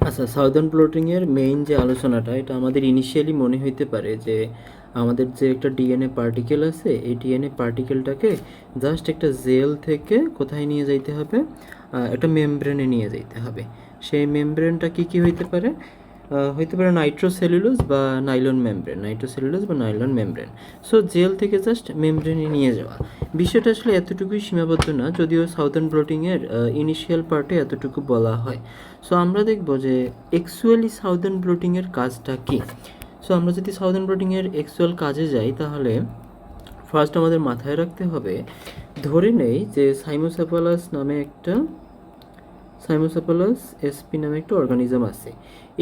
আচ্ছা, southern ব্লটিংয়ের main যে আলোচনাটা, এটা আমাদের ইনিশিয়ালি মনে হইতে পারে যে আমাদের যে একটা ডিএনএ পার্টিকেল আছে, এই ডিএনএ পার্টিকেলটাকে জাস্ট একটা জেল থেকে কোথায় নিয়ে যাইতে হবে, একটা মেমব্রেনে নিয়ে যাইতে হবে। সেই মেমব্রেনটা কি হইতে পারে? হইতে পারে নাইট্রোসেলুলোজ বা নাইলন মেমব্রেন, নাইট্রোসেলুলোজ বা নাইলন মেমব্রেন। সো জেল থেকে জাস্ট মেমব্রেনে নিয়ে যাওয়া, বিষয়টা আসলে এতটুকুই সীমাবদ্ধ না, যদিও সাউদার্ন ব্লটিংয়ের ইনিশিয়াল পার্টে এতটুকু বলা হয়। সো আমরা দেখব যে অ্যাকচুয়ালি সাউদার্ন ব্লটিংয়ের কাজটা কী। সো আমরা যদি সাউদার্ন ব্লটিংয়ের অ্যাকচুয়াল কাজে যাই, তাহলে ফার্স্ট আমাদের মাথায় রাখতে হবে, ধরে নেই যে সাইমোসেফালাস এসপি নামে একটা অর্গানিজম আছে।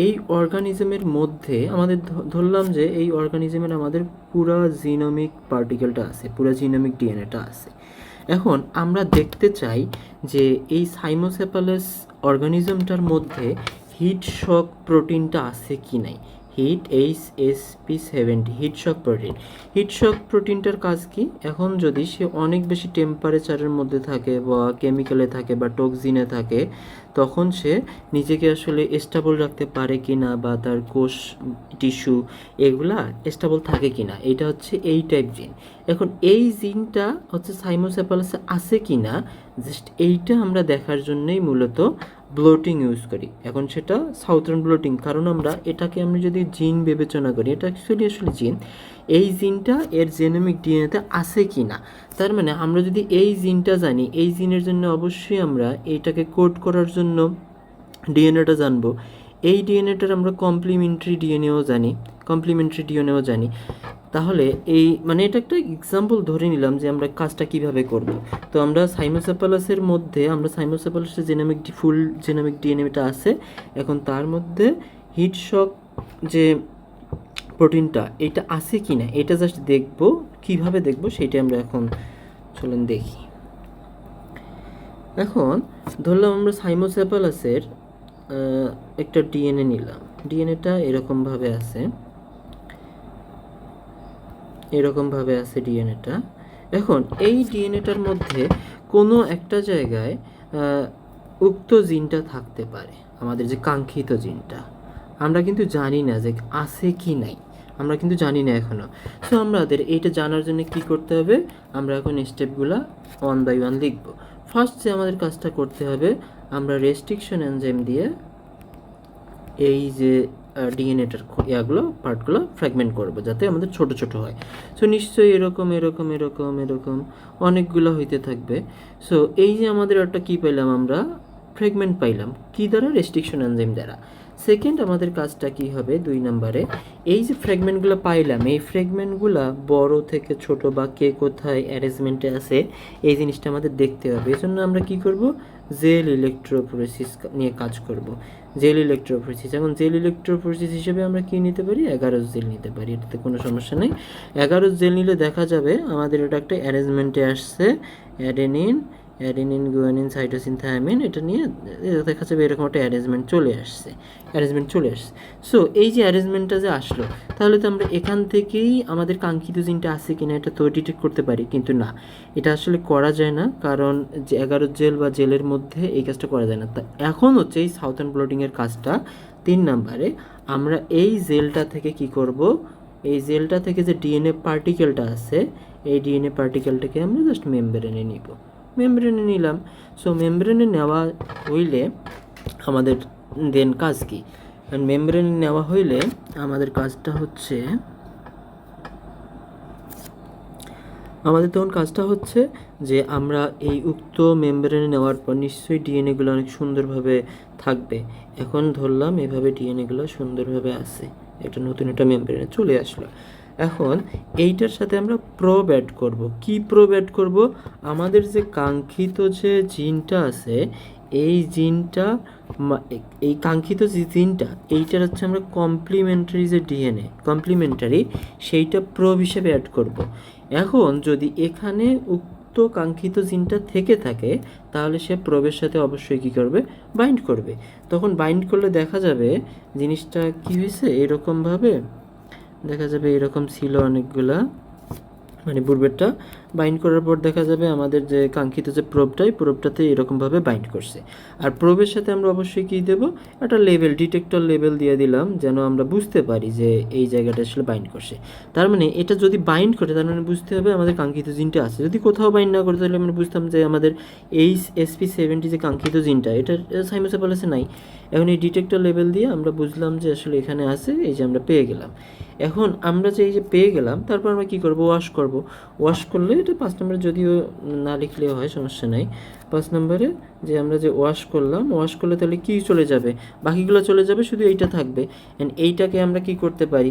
এই অর্গানিজমের মধ্যে আমাদের ধরলাম যে এই অর্গানিজমের আমাদের পুরা জিনোমিক পার্টিকেলটা আছে, পুরা জিনোমিক ডিএনএটা আছে। এখন আমরা দেখতে চাই যে এই সাইমোসেফালাস অর্গানিজমটার মধ্যে হিট শক প্রোটিনটা আছে কি নাই। HSP70 হিট শক প্রোটিন। হিট শক প্রোটিনটার কাজ কি? এখন যদি সে অনেক বেশি টেম্পারেচারের মধ্যে থাকে বা কেমিক্যালে থাকে বা টক্সিনে থাকে, তখন সে নিজেকে আসলে স্টেবল রাখতে পারে কি না, বা তার কোষ টিস্যু এগুলা স্টেবল থাকে কি না, এটা হচ্ছে এই টাইপ জিন। এখন এই জিনটা হচ্ছে সাইমোসেফালাসে আছে কি না, জাস্ট এইটা আমরা দেখার জন্যই মূলত ব্লোটিং ইউজ করি। এখন সেটা সাউদার্ন ব্লোটিং, কারণ আমরা যদি জিন বিবেচনা করি, এটা অ্যাকচুয়ালি আসলে জিন। এই জিনটা এর জেনোমিক ডিএনএতে আছে কি না, তার মানে আমরা যদি এই জিনটা জানি, এই জিনের জন্য অবশ্যই আমরা এইটাকে কোড করার জন্য ডিএনএটা জানবো। এই ডিএনএটার আমরা কমপ্লিমেন্টারি ডিএনএও জানি। তাহলে এই মানে এটা একটা এক্সাম্পল ধরে নিলাম যে আমরা কাজটা কিভাবে করব। তো আমরা সাইমোসেফালাসের মধ্যে, সাইমোসেফালাসের ফুল জেনোমিক ডিএনএটা আছে। এখন তার মধ্যে হিট শক যে প্রোটিনটা, এটা আছে কি না, এটা জাস্ট দেখব। কিভাবে দেখব সেটা আমরা এখন চলেন দেখি। এখন ধরলাম আমরা সাইমোসেফালাসের একটা ডিএনএ নিলাম। ডিএনএটা এরকমভাবে আছে ডিএনএটা। এখন এই ডিএনএটার মধ্যে কোনো একটা জায়গায় উক্ত জিনটা থাকতে পারে, আমাদের যে কাঙ্ক্ষিত জিনটা। আমরা কিন্তু জানি না যে আছে কি নাই, আমরা কিন্তু জানি না এখনও। সো আমাদের এইটা জানার জন্য কি করতে হবে, আমরা এখন স্টেপগুলো ওয়ান বাই ওয়ান লিখব। ফার্স্ট যে আমাদের কাজটা করতে হবে, আমরা রেস্ট্রিকশন এনজাইম দিয়ে এই যে ডিএনএটার পার্টগুলো ফ্র্যাগমেন্ট করব, যাতে আমাদের ছোট ছোট হয়। সো নিশ্চয়ই এরকম অনেকগুলো হইতে থাকবে। সো এই যে আমাদের একটা কী পাইলাম, আমরা ফ্র্যাগমেন্ট পাইলাম কি দ্বারা? রেস্ট্রিকশন এনজাইম দ্বারা। সেকেন্ড আমাদের কাজটা কি হবে, 2 নম্বরে এই যে ফ্র্যাগমেন্টগুলো পাইলাম, এই ফ্র্যাগমেন্টগুলো বড় থেকে ছোট বা কে কোথায় অ্যারেঞ্জমেন্টে আছে, এই জিনিসটা আমাদের দেখতে হবে। এই জন্য আমরা কি করব, জেল ইলেকট্রোফোরেসিস নিয়ে কাজ করব। জেল ইলেকট্রোফোরেসিস, এখন জেল ইলেকট্রোফোরেসিস হিসেবে আমরা কি নিতে পারি, 11 জেল নিতে পারি, এটাতে কোনো সমস্যা নেই। 11 জেল নিলে দেখা যাবে আমাদের এটা একটা অ্যারেঞ্জমেন্টে আসছে, অ্যাডেনিন গুয়ানিন সাইটোসিন থায়ামিন, এটা নিয়ে দেখা যাবে এরকম একটা অ্যারেঞ্জমেন্ট চলে আসছে। সো এই যে অ্যারেঞ্জমেন্টটা যে আসলো, তাহলে তো আমরা এখান থেকেই আমাদের কাঙ্ক্ষিত জিনটা আছে কিনা এটা তো ডিটেক্ট করতে পারি, কিন্তু না, এটা আসলে করা যায় না, কারণ যে 11 জেল বা জেলের মধ্যে এই কাজটা করা যায় না। তা এখন হচ্ছে এই সাউদার্ন ব্লটিংয়ের কাজটা 3 নম্বরে। আমরা এই জেলটা থেকে কি করব, এই জেলটা থেকে যে ডিএনএ পার্টিকেলটা আছে, এই ডিএনএ পার্টিকেলটাকে আমরা জাস্ট মেমব্রেনে নিলাম। সো মেমব্রেনে নেওয়া হইলে আমাদের দেন কাজ কি, কারণ মেমব্রেনে নেওয়া হইলে আমাদের কাজটা হচ্ছে যে আমরা এই উক্ত মেমব্রেনে নেওয়ার পর নিশ্চয়ই ডিএনএগুলো অনেক সুন্দরভাবে থাকবে। এখন ধরলাম এভাবে ডিএনএগুলো সুন্দরভাবে আছে, একটা নতুন একটা মেমব্রেনে চলে আসলো। এখন এইটার সাথে আমরা প্রোব অ্যাড করব। কি প্রোব অ্যাড করব, আমাদের যে কাঙ্ক্ষিত যে জিনটা আছে, এই জিনটা, এই কাঙ্ক্ষিত যে জিনটা, এইটার হচ্ছে আমরা কমপ্লিমেন্টারি যে ডিএনএ সেইটা প্রোব হিসেবে অ্যাড করব। এখন যদি এখানে উক্ত কাঙ্ক্ষিত জিনটা থেকে থাকে, তাহলে সে প্রোবের সাথে অবশ্যই কী করবে, বাইন্ড করবে। তখন বাইন্ড করলে দেখা যাবে জিনিসটা কি হয়েছে, এরকম ছিল অনেকগুলা। মানে পূর্বেরটা বাইন্ড করার পর দেখা যাবে আমাদের যে কাঙ্ক্ষিত যে প্রোবটাতে এরকমভাবে বাইন্ড করছে। আর প্রোবের সাথে আমরা অবশ্যই কী দেবো, একটা লেভেল, ডিটেক্টর লেভেল দিয়ে দিলাম, যেন আমরা বুঝতে পারি যে এই জায়গাটা আসলে বাইন্ড করছে। তার মানে এটা যদি বাইন্ড করে তার মানে বুঝতে হবে আমাদের কাঙ্ক্ষিত জিনটা আছে। যদি কোথাও বাইন্ড না করে তাহলে আমরা বুঝতাম যে আমাদের এই SP70 যে কাঙ্ক্ষিত জিনটা এটা সাইমোসেপালাসে নাই। এখন এই ডিটেক্টর লেভেল দিয়ে আমরা বুঝলাম যে আসলে এখানে আছে, এই যে আমরা পেয়ে গেলাম। এখন আমরা যে এই যে পেয়ে গেলাম, তারপর আমরা কী করবো, ওয়াশ করলে এটা 5 নম্বরে যদিও না লিখলেও হয়, সমস্যা নাই। 5 নম্বরে যে আমরা যে ওয়াশ করলে তাহলে কি চলে যাবে, বাকিগুলো চলে যাবে, শুধু এইটা থাকবে। অ্যান্ড এইটাকে আমরা কি করতে পারি,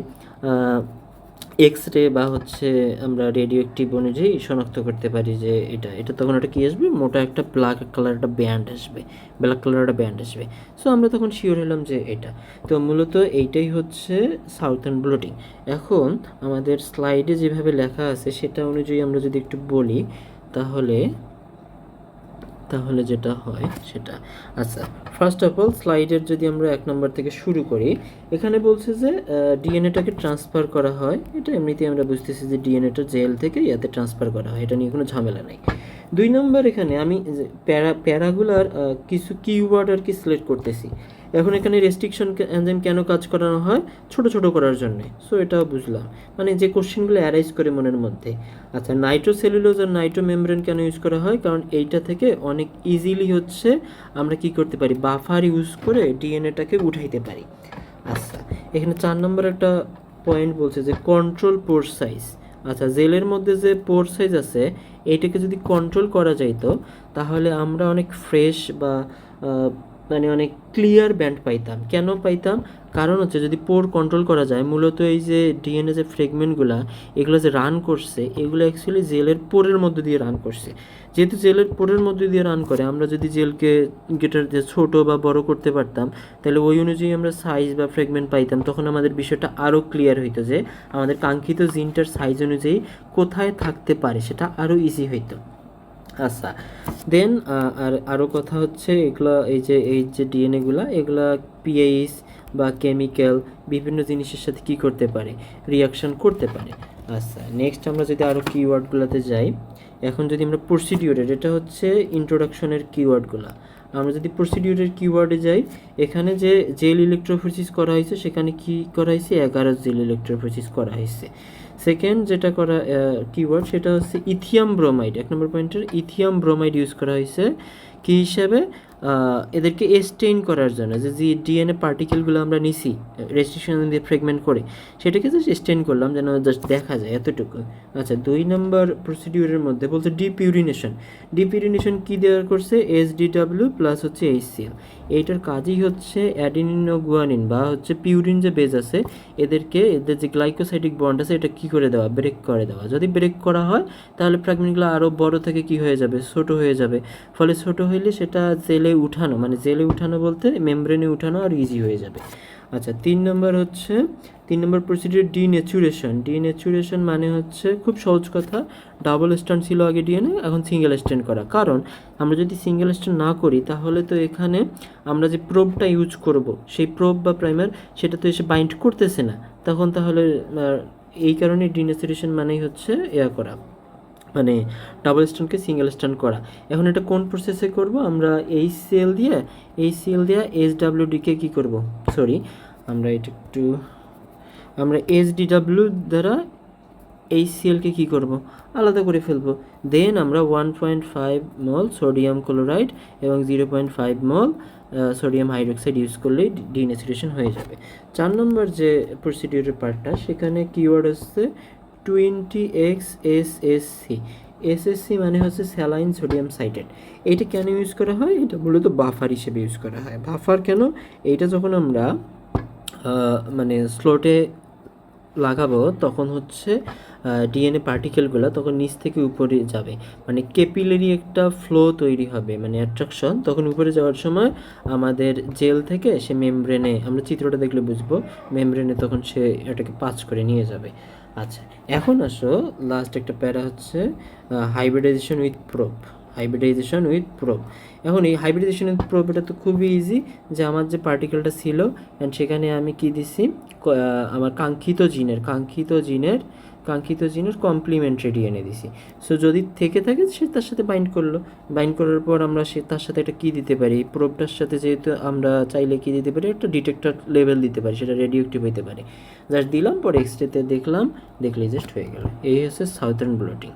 এক্স রে বা হচ্ছে আমরা রেডিও অ্যাক্টিভ অনুযায়ী শনাক্ত করতে পারি যে এটা তখন একটা কী আসবে, মোটা একটা ব্ল্যাক কালার একটা ব্যান্ড আসবে। সো আমরা তখন শিওর হলাম যে এটা। তো মূলত এইটাই হচ্ছে সাউথার্ন ব্লটিং। এখন আমাদের স্লাইডে যেভাবে লেখা আছে সেটা অনুযায়ী আমরা যদি একটু বলি তাহলে যেটা হয় সেটা, আচ্ছা, ফার্স্ট অফ অল স্লাইডের যদি আমরা 1 নম্বর থেকে শুরু করি, এখানে বলছে যে ডিএনএটাকে ট্রান্সফার করা হয়। এটা এমনিতেই আমরা বুঝতেছি যে ডিএনএটা জেল থেকে ইয়াতে ট্রান্সফার করা হয়, এটা নিয়ে কোনো ঝামেলা নেই। 2 নম্বর, এখানে আমি প্যারাগুলার কিছু কিওয়ার্ড আর কি সিলেক্ট করতেছি। এখন এখানে রেস্ট্রিকশন এনজাইম কেন কাজ করানো হয়, ছোট করার জন্য। সো এটাও বুঝলাম, মানে যে কোশ্চেনগুলো অ্যারাইজ করে মনের মধ্যে। আচ্ছা, নাইট্রোসেলুলোজ আর নাইট্রো মেমব্রেন কেন ইউজ করা হয়, কারণ এইটা থেকে অনেক ইজিলি হচ্ছে আমরা কি করতে পারি, বাফার ইউজ করে ডিএনএটাকে উঠাইতে পারি। আচ্ছা, এখানে 4 নম্বর একটা পয়েন্ট বলছে যে কন্ট্রোল পোর সাইজ। আচ্ছা, জেলের মধ্যে যে পোর সাইজ আছে এইটাকে যদি কন্ট্রোল করা যাইতো তাহলে আমরা অনেক ফ্রেশ বা মানে অনেক ক্লিয়ার ব্যান্ড পাইতাম। কেন পাইতাম, কারণ হচ্ছে যদি পোর কন্ট্রোল করা যায়, মূলত এই যে ডিএনএ যে ফ্রেগমেন্টগুলো এগুলো যে রান করছে এগুলো অ্যাকচুয়ালি জেলের পোরের মধ্যে দিয়ে রান করছে। যেহেতু জেলের পোরের মধ্যে দিয়ে রান করে, আমরা যদি জেলকে গেটার যে ছোটো বা বড় করতে পারতাম তাহলে ওই অনুযায়ী আমরা সাইজ বা ফ্রেগমেন্ট পাইতাম। তখন আমাদের বিষয়টা আরও ক্লিয়ার হইতো যে আমাদের কাঙ্ক্ষিত জিনটার সাইজ অনুযায়ী কোথায় থাকতে পারে, সেটা আরও ইজি হইতো। আচ্ছা, দেন আরও কথা হচ্ছে এগুলো এই যে ডিএনএগুলো এগুলা পিএইচ বা কেমিক্যাল বিভিন্ন জিনিসের সাথে কি করতে পারে, রিয়াকশন করতে পারে। আচ্ছা, নেক্সট আমরা যদি আরও কিওয়ার্ডগুলোতে যাই, এখন যদি আমরা প্রসিডিউরের, এটা হচ্ছে ইন্ট্রোডাকশনের কিওয়ার্ডগুলো, আমরা যদি প্রসিডিউরের কিওয়ার্ডে যাই, এখানে যে জেল ইলেকট্রোফোরেসিস করা হয়েছে সেখানে কি করা হয়েছে, 11 জেল ইলেকট্রোফোরেসিস করা হয়েছে। সেকেন্ড যেটা করা কিওয়ার্ড সেটা হচ্ছে ইথিয়াম ব্রোমাইড, 1 নম্বর পয়েন্টের ইথিয়াম ব্রোমাইড ইউজ করা হয়েছে কী হিসাবে, এদেরকে স্টেইন করার জন্য, যে ডিএনএ পার্টিকেলগুলো আমরা নিছি রেস্ট্রিকশন দিয়ে ফ্রেগমেন্ট করে সেটাকে জাস্ট স্টেইন করলাম যেন জাস্ট দেখা যায়, এতটুকু। আচ্ছা, 2 নম্বর প্রসিডিউরের মধ্যে বলছে ডিপিউরিনেশন কী দেওয়ার করছে, SDW প্লাস হচ্ছে HCl। এইটার কাজই হচ্ছে অ্যাডিনিন ও গুয়ানিন বা হচ্ছে পিউরিন যে বেজ আছে এদের যে গ্লাইকোসাইডিক বন্ড আছে এটা কী করে দেওয়া, ব্রেক করে দেওয়া। যদি ব্রেক করা হয় তাহলে ফ্র্যাগমেন্টগুলো আরও বড় থেকে কী হয়ে যাবে, ছোট হয়ে যাবে। ফলে ছোট হইলে সেটা জেলে উঠানো বলতে মেমব্রেনে উঠানো আর ইজি হয়ে যাবে। আচ্ছা, 3 নম্বর প্রসিডিউর ডিনেচুরেশন মানে হচ্ছে খুব সহজ কথা, ডাবল স্ট্যান্ড ছিল আগে ডিএনএ, এখন সিঙ্গেল স্ট্যান্ড করা। কারণ আমরা যদি সিঙ্গেল স্ট্যান্ড না করি তাহলে তো এখানে আমরা যে প্রোবটা ইউজ করব সেই প্রোব বা প্রাইমার সেটা তো এসে বাইন্ড করতেছে না, তাহলে এই কারণে ডিনেচুরেশন মানেই হচ্ছে করা, মানে ডাবল স্ট্যান্ডকে সিঙ্গেল স্ট্যান্ড করা। এখন এটা কোন প্রসেসে করব, আমরা HCl দিয়ে SWD-কে কী করব, আমরা SDW দ্বারা HCl-কে কী করব, আলাদা করে ফেলবো। দেন আমরা 1.5 মল সোডিয়াম ক্লোরাইড এবং 0.5 মল সোডিয়াম হাইড্রোক্সাইড ইউজ করলেই ডিনেচুরেশন হয়ে যাবে। 4 নম্বর যে প্রসিডিউরের পার্টটা সেখানে কিওয়ার্ড হচ্ছে 20X SSC মানে হচ্ছে স্যালাইন সোডিয়াম সাইটেট। এইটা কেন ইউজ করা হয়, এটা মূলত বাফার হিসেবে ইউজ করা হয়। বাফার কেন, এইটা যখন আমরা মানে স্লোটে লাগাবো তখন হচ্ছে ডিএনএ পার্টিকেলগুলো তখন নিচ থেকে উপরে যাবে, মানে ক্যাপিলারি একটা ফ্লো তৈরি হবে, মানে অ্যাট্রাকশন। তখন উপরে যাওয়ার সময় আমাদের জেল থেকে সে মেমব্রেনে, আমরা চিত্রটা দেখলে বুঝবো, মেমব্রেনে তখন সে এটাকে পাস করে নিয়ে যাবে। আচ্ছা, এখন আসো লাস্ট একটা প্যারা হচ্ছে হাইব্রিডাইজেশন উইথ প্রোব। এখন এই হাইব্রিডাইজেশন উইথ প্রোব এটা তো খুবই ইজি, যে আমার যে পার্টিকেলটা ছিল অ্যান্ড সেখানে আমি কি দিছি, আমার কাঙ্ক্ষিত জিনের কাঙ্ক্ষিত জিনের কমপ্লিমেন্টারি ডিএনএ দিছি। সো যদি থেকে থাকে সে তার সাথে বাইন্ড করলো, বাইন্ড করার পর আমরা তার সাথে একটা কী দিতে পারি, প্রোবটার সাথে যেহেতু আমরা চাইলে কী দিতে পারি, একটা ডিটেক্টর লেভেল দিতে পারি, সেটা রেডিও অ্যাক্টিভ হতে পারে। জাস্ট দিলাম, পরে এক্সরেতে দেখলাম, দেখলেই জাস্ট হয়ে গেল। এই হচ্ছে সাউথার্ন ব্লটিং।